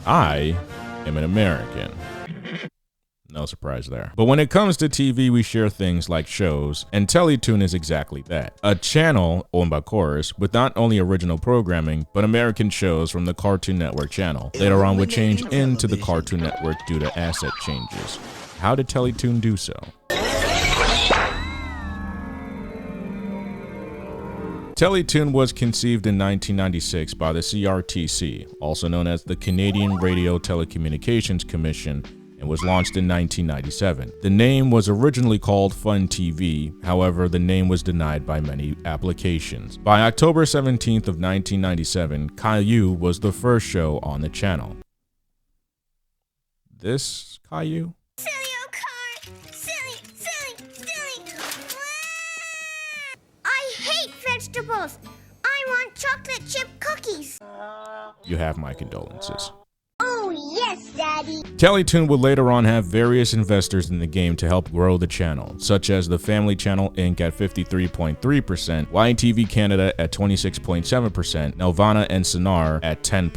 I am an American. No surprise there. But when it comes to TV, we share things like shows, and Teletoon is exactly that. A channel owned by Chorus with not only original programming, but American shows from the Cartoon Network channel. Later on would change into the Cartoon Network due to asset changes. How did Teletoon do so? Teletoon was conceived in 1996 by the CRTC, also known as the Canadian Radio Telecommunications Commission, and was launched in 1997. The name was originally called Fun TV, however, the name was denied by many applications. By October 17th of 1997, Caillou was the first show on the channel. This Caillou? Silly old car! Silly, silly, silly! I hate vegetables! I want chocolate chip cookies! You have my condolences. Oh yes, Daddy! Teletoon would later on have various investors in the game to help grow the channel, such as the Family Channel Inc. at 53.3%, YTV Canada at 26.7%, Nelvana and Sonar at 10%.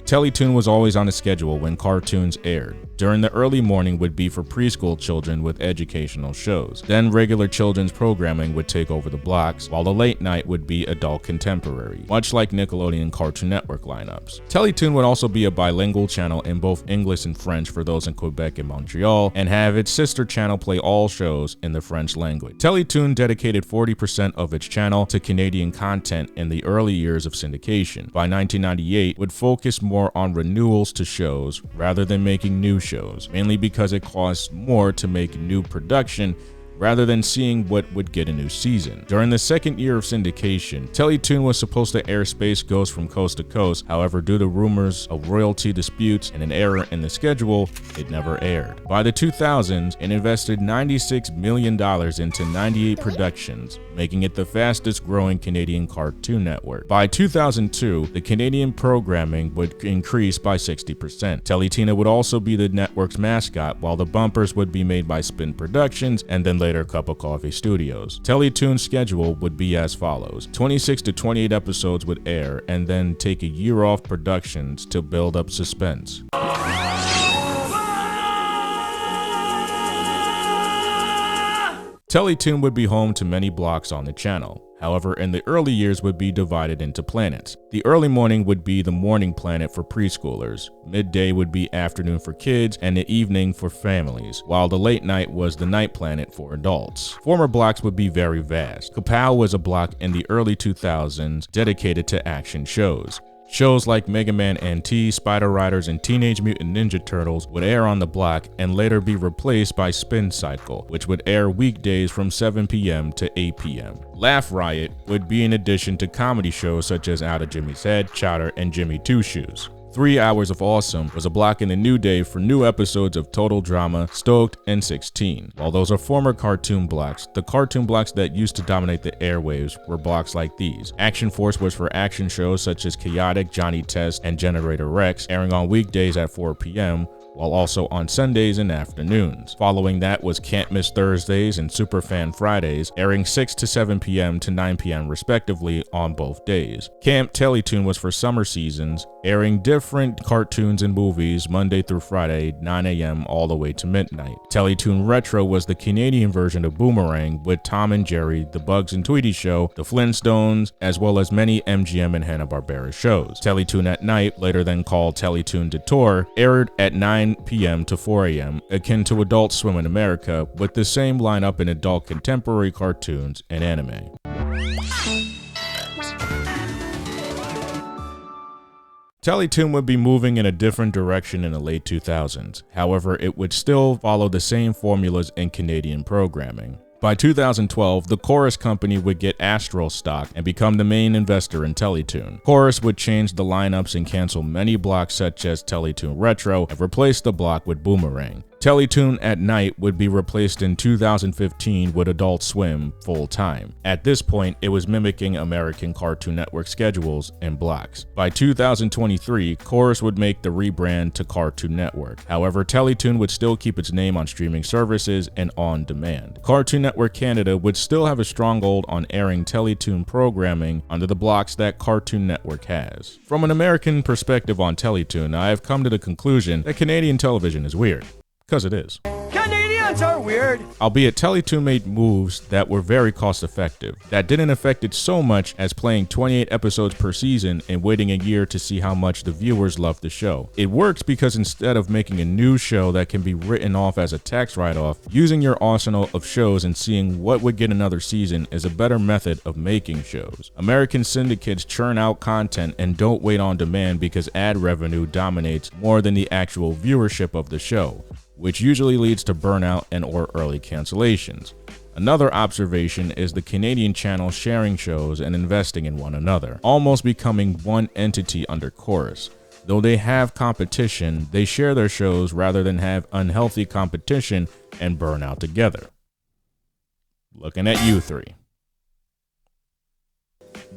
Teletoon was always on a schedule when cartoons aired. During the early morning would be for preschool children with educational shows. Then regular children's programming would take over the blocks, while the late night would be adult contemporary, much like Nickelodeon and Cartoon Network lineups. Teletoon would also be a bilingual channel in both English and French for those in Quebec and Montreal, and have its sister channel play all shows in the French language. Teletoon dedicated 40% of its channel to Canadian content in the early years of syndication. By 1998, would focus more on renewals to shows rather than making new shows, mainly because it costs more to make new production rather than seeing what would get a new season. During the second year of syndication, Teletoon was supposed to air Space Ghost from Coast to Coast, however, due to rumors of royalty disputes and an error in the schedule, it never aired. By the 2000s, it invested $96 million into 98 productions, making it the fastest growing Canadian cartoon network. By 2002, the Canadian programming would increase by 60%. Teletoon would also be the network's mascot, while the bumpers would be made by Spin Productions and then later Cup of Coffee Studios. Teletoon's schedule would be as follows: 26 to 28 episodes would air and then take a year off productions to build up suspense. Teletoon would be home to many blocks on the channel. However, in the early years would be divided into planets. The early morning would be the morning planet for preschoolers, midday would be afternoon for kids, and the evening for families, while the late night was the night planet for adults. Former blocks would be very vast. Kapow was a block in the early 2000s dedicated to action shows. Shows like Mega Man NT, Spider Riders, and Teenage Mutant Ninja Turtles would air on the block and later be replaced by Spin Cycle, which would air weekdays from 7 p.m. to 8 p.m. Laugh Riot would be in addition to comedy shows such as Out of Jimmy's Head, Chowder, and Jimmy Two Shoes. 3 Hours of Awesome was a block in the new day for new episodes of Total Drama, Stoked, and 16. While those are former cartoon blocks, the cartoon blocks that used to dominate the airwaves were blocks like these. Action Force was for action shows such as Chaotic, Johnny Test, and Generator Rex, airing on weekdays at 4 p.m., while also on Sundays and afternoons. Following that was Can't Miss Thursdays and Superfan Fridays, airing 6 to 7 p.m. to 9 p.m. respectively on both days. Camp Teletoon was for summer seasons, airing different cartoons and movies Monday through Friday, 9 a.m. all the way to midnight. Teletoon Retro was the Canadian version of Boomerang with Tom and Jerry, The Bugs and Tweety Show, The Flintstones, as well as many MGM and Hanna-Barbera shows. Teletoon at Night, later then called Teletoon Detour, aired at 9 p.m. to 4 a.m., akin to Adult Swim in America, with the same lineup in adult contemporary cartoons and anime. Teletoon would be moving in a different direction in the late 2000s. However, it would still follow the same formulas in Canadian programming. By 2012, the Chorus company would get Astral stock and become the main investor in Teletoon. Chorus would change the lineups and cancel many blocks such as Teletoon Retro and replace the block with Boomerang. Teletoon at night would be replaced in 2015 with Adult Swim full-time. At this point, it was mimicking American Cartoon Network schedules and blocks. By 2023, Chorus would make the rebrand to Cartoon Network. However, Teletoon would still keep its name on streaming services and on demand. Cartoon Network Canada would still have a stronghold on airing Teletoon programming under the blocks that Cartoon Network has. From an American perspective on Teletoon, I have come to the conclusion that Canadian television is weird. Because it is. Canadians are weird. Albeit Teletoon made moves that were very cost effective, that didn't affect it so much as playing 28 episodes per season and waiting a year to see how much the viewers loved the show. It works because instead of making a new show that can be written off as a tax write-off, using your arsenal of shows and seeing what would get another season is a better method of making shows. American syndicates churn out content and don't wait on demand because ad revenue dominates more than the actual viewership of the show, which usually leads to burnout and or early cancellations. Another observation is the Canadian channel sharing shows and investing in one another, almost becoming one entity under Chorus. Though they have competition, they share their shows rather than have unhealthy competition and burn out together. Looking at you three.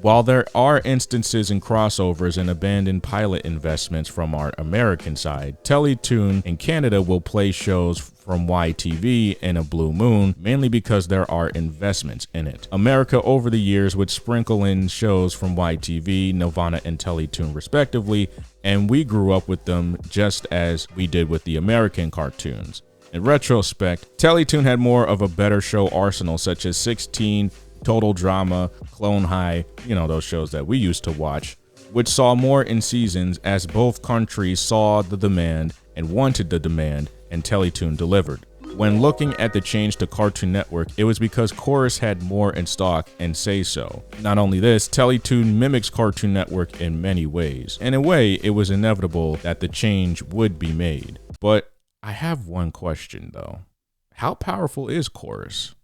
While there are instances in crossovers and abandoned pilot investments from our American side, Teletoon in Canada will play shows from YTV and a Blue Moon, mainly because there are investments in it. America over the years would sprinkle in shows from YTV, Nelvana, and Teletoon respectively, and we grew up with them just as we did with the American cartoons. In retrospect, Teletoon had more of a better show arsenal, such as 16, Total Drama, Clone High, those shows that we used to watch, which saw more in seasons as both countries saw the demand and wanted the demand, and Teletoon delivered. When looking at the change to Cartoon Network, it was because Chorus had more in stock and say so. Not only this, Teletoon mimics Cartoon Network in many ways. In a way, it was inevitable that the change would be made. But I have one question though. How powerful is Chorus?